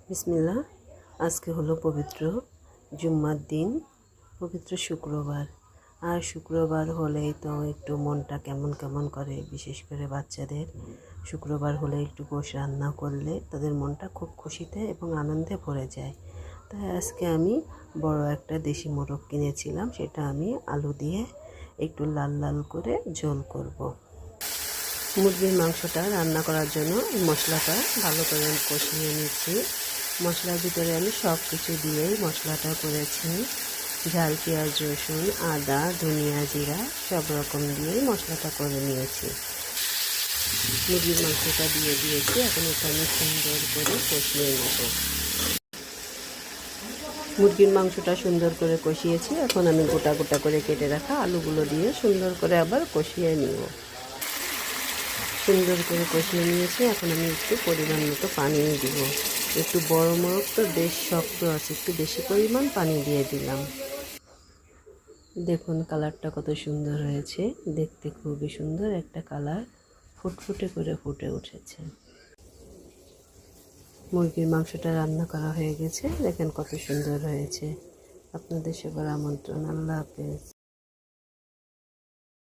বিসমিল্লাহ। আজকে হলো পবিত্র জুম্মার দিন, পবিত্র শুক্রবার। আর শুক্রবার হলেই তো একটু মনটা কেমন কেমন করে, বিশেষ করে বাচ্চাদের। শুক্রবার হলে একটু গোশ রান্না করলে তাদের মনটা খুব খুশিতে এবং আনন্দে ভরে যায়। তাই আজকে আমি বড় একটা দেশি মোরগ কিনেছিলাম, সেটা আমি আলু দিয়ে একটু লাল লাল করে ঝোল করব। মুরগির মাংসটা রান্না করার জন্য এই মশলাটা ভালো করে কষিয়ে নিচ্ছি। মশলার ভিতরে আমি সব কিছু দিয়েই মশলাটা করেছি। ঝাল, পেঁয়াজ, রসুন, আদা, ধনিয়া, জিরা সব রকম দিয়েই মশলাটা করে নিয়েছি। মুরগির মাংসটা দিয়ে দিয়েছি, এখন এটা আমি সুন্দর করে কষিয়ে নেব। মুরগির মাংসটা সুন্দর করে কষিয়েছি, এখন আমি গোটা গোটা করে কেটে রাখা আলুগুলো দিয়ে সুন্দর করে আবার কষিয়ে নিব। সুন্দর করে কষিয়ে নিয়েছি, এখন আমি একটু পরিমাণ মতো পানি দিব। একটু বড় মোরগ তো বেশ শক্ত আছে, একটু বেশি পরিমাণ পানি দিয়ে দিলাম। দেখুন কালারটা কত সুন্দর হয়েছে, দেখতে খুবই সুন্দর একটা কালার, ফুটফুটে করে ফুটে উঠেছে। মুরগির মাংসটা রান্না করা হয়ে গেছে, দেখেন কত সুন্দর হয়েছে। আপনাদের সবার আমন্ত্রণ। আল্লাহ হাফেজ।